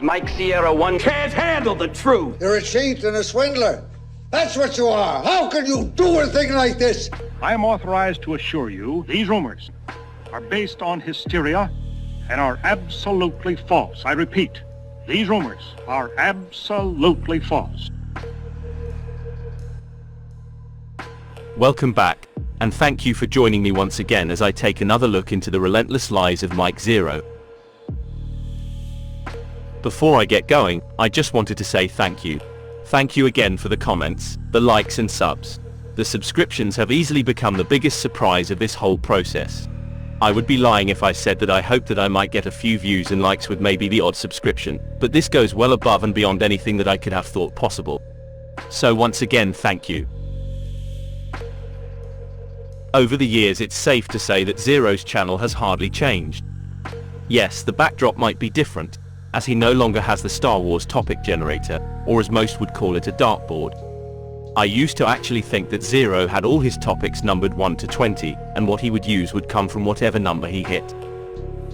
Mike Sierra 1 can't handle the truth. You're a cheat and a swindler. That's what you are. How can you do a thing like this? I am authorized to assure you these rumors are based on hysteria and are absolutely false. I repeat, these rumors are absolutely false. Welcome back, and thank you for joining me once again as I take another look into the relentless lies of Mike Zeroh. Before I get going, I just wanted to say thank you. Thank you again for the comments, the likes and subs. The subscriptions have easily become the biggest surprise of this whole process. I would be lying if I said that I hoped that I might get a few views and likes with maybe the odd subscription, but this goes well above and beyond anything that I could have thought possible. So once again, thank you. Over the years, it's safe to say that Zeroh's channel has hardly changed. Yes, the backdrop might be different, as he no longer has the Star Wars topic generator, or as most would call it, a dartboard. I used to actually think that Zeroh had all his topics numbered 1 to 20, and what he would use would come from whatever number he hit.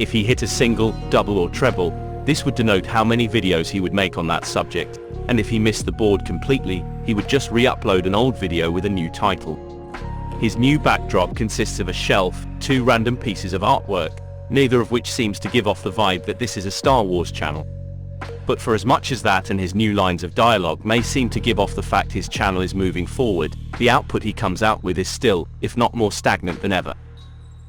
If he hit a single, double or treble, this would denote how many videos he would make on that subject, and if he missed the board completely, he would just re-upload an old video with a new title. His new backdrop consists of a shelf, 2 random pieces of artwork, neither of which seems to give off the vibe that this is a Star Wars channel. But for as much as that and his new lines of dialogue may seem to give off the fact his channel is moving forward, the output he comes out with is still, if not more stagnant than ever.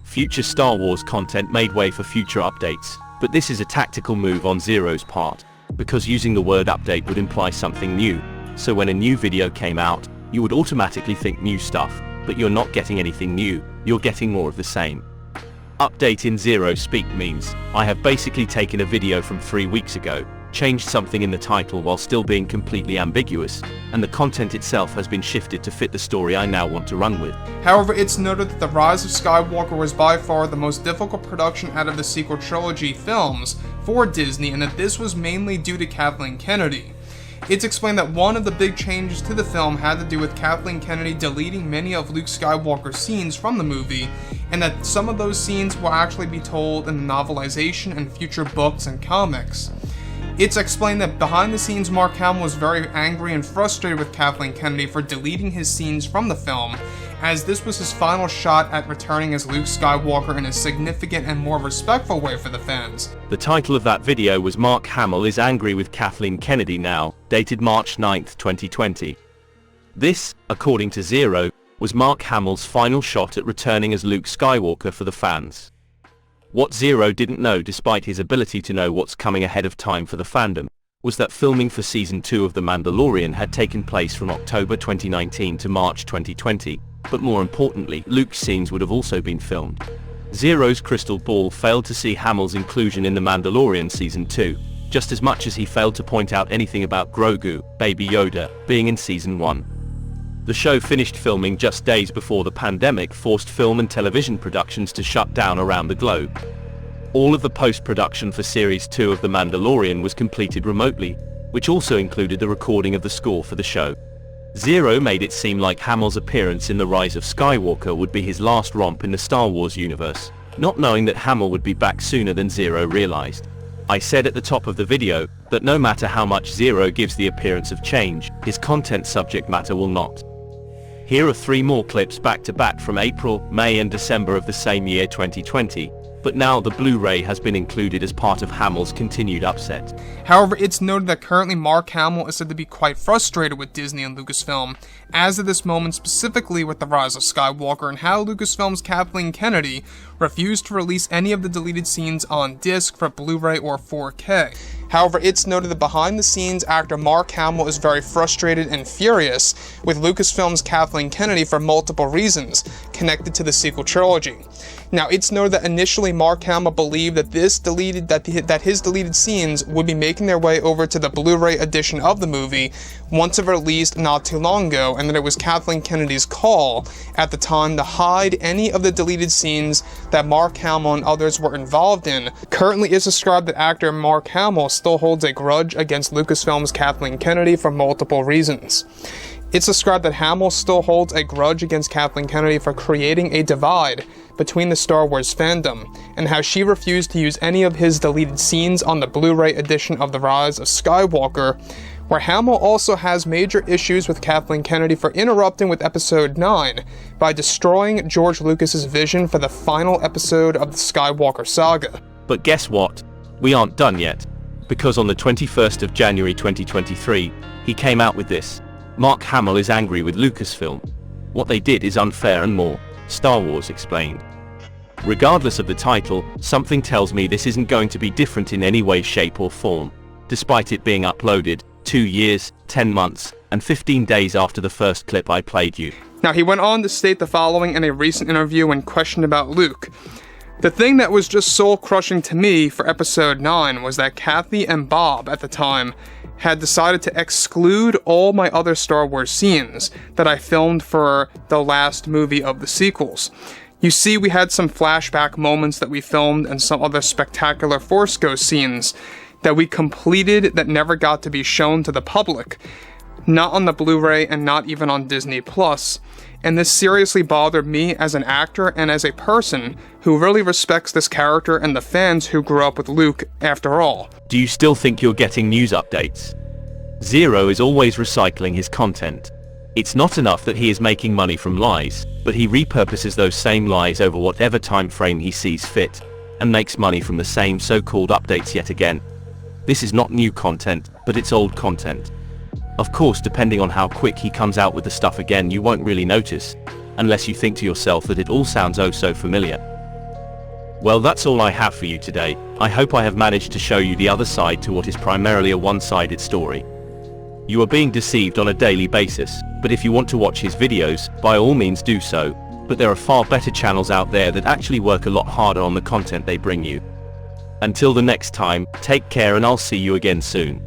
Future Star Wars content made way for future updates, but this is a tactical move on Zeroh's part, because using the word update would imply something new, so when a new video came out, you would automatically think new stuff, but you're not getting anything new, you're getting more of the same. Update in Zeroh speak means, I have basically taken a video from 3 weeks ago, changed something in the title while still being completely ambiguous, and the content itself has been shifted to fit the story I now want to run with. However, it's noted that the Rise of Skywalker was by far the most difficult production out of the sequel trilogy films for Disney, and that this was mainly due to Kathleen Kennedy. It's explained that one of the big changes to the film had to do with Kathleen Kennedy deleting many of Luke Skywalker's scenes from the movie, and that some of those scenes will actually be told in the novelization and future books and comics. It's explained that behind the scenes, Mark Hamill was very angry and frustrated with Kathleen Kennedy for deleting his scenes from the film, as this was his final shot at returning as Luke Skywalker in a significant and more respectful way for the fans. The title of that video was Mark Hamill is angry with Kathleen Kennedy now, dated March 9, 2020. This, according to Zeroh, was Mark Hamill's final shot at returning as Luke Skywalker for the fans. What Zeroh didn't know, despite his ability to know what's coming ahead of time for the fandom, was that filming for Season 2 of The Mandalorian had taken place from October 2019 to March 2020, but more importantly, Luke's scenes would have also been filmed. Zeroh's crystal ball failed to see Hamill's inclusion in The Mandalorian Season 2, just as much as he failed to point out anything about Grogu, Baby Yoda, being in Season 1. The show finished filming just days before the pandemic forced film and television productions to shut down around the globe. All of the post-production for Series 2 of The Mandalorian was completed remotely, which also included the recording of the score for the show. Zeroh made it seem like Hamill's appearance in The Rise of Skywalker would be his last romp in the Star Wars universe, not knowing that Hamill would be back sooner than Zeroh realized. I said at the top of the video that no matter how much Zeroh gives the appearance of change, his content subject matter will not. Here are 3 more clips back to back from April, May and December of the same year 2020, but now the Blu-ray has been included as part of Hamill's continued upset. However, it's noted that currently Mark Hamill is said to be quite frustrated with Disney and Lucasfilm, as of this moment specifically with The Rise of Skywalker and how Lucasfilm's Kathleen Kennedy refused to release any of the deleted scenes on disc for Blu-ray or 4K. However, it's noted that behind the scenes, actor Mark Hamill is very frustrated and furious with Lucasfilm's Kathleen Kennedy for multiple reasons connected to the sequel trilogy. Now, it's noted that initially Mark Hamill believed that his deleted scenes would be making their way over to the Blu-ray edition of the movie once it released not too long ago, and that it was Kathleen Kennedy's call at the time to hide any of the deleted scenes that Mark Hamill and others were involved in. Currently, it's described that actor Mark Hamill still holds a grudge against Lucasfilm's Kathleen Kennedy for multiple reasons. It's described that Hamill still holds a grudge against Kathleen Kennedy for creating a divide between the Star Wars fandom, and how she refused to use any of his deleted scenes on the Blu-ray edition of The Rise of Skywalker, where Hamill also has major issues with Kathleen Kennedy for interrupting with Episode 9 by destroying George Lucas's vision for the final episode of the Skywalker saga. But guess what? We aren't done yet. Because on the 21st of January 2023, he came out with this. Mark Hamill is angry with Lucasfilm. What they did is unfair and more, Star Wars explained. Regardless of the title, something tells me this isn't going to be different in any way, shape or form, despite it being uploaded 2 years, 10 months, and 15 days after the first clip I played you. Now, he went on to state the following in a recent interview when questioned about Luke. The thing that was just soul-crushing to me for Episode 9 was that Kathy and Bob, at the time, had decided to exclude all my other Star Wars scenes that I filmed for the last movie of the sequels. You see, we had some flashback moments that we filmed and some other spectacular Force Ghost scenes that we completed that never got to be shown to the public, not on the Blu-ray and not even on Disney+. And this seriously bothered me as an actor and as a person who really respects this character and the fans who grew up with Luke after all. Do you still think you're getting news updates? Zeroh is always recycling his content. It's not enough that he is making money from lies, but he repurposes those same lies over whatever time frame he sees fit, and makes money from the same so-called updates yet again. This is not new content, but it's old content. Of course, depending on how quick he comes out with the stuff again, you won't really notice, unless you think to yourself that it all sounds oh so familiar. Well, that's all I have for you today. I hope I have managed to show you the other side to what is primarily a one-sided story. You are being deceived on a daily basis, but if you want to watch his videos, by all means do so, but there are far better channels out there that actually work a lot harder on the content they bring you. Until the next time, take care and I'll see you again soon.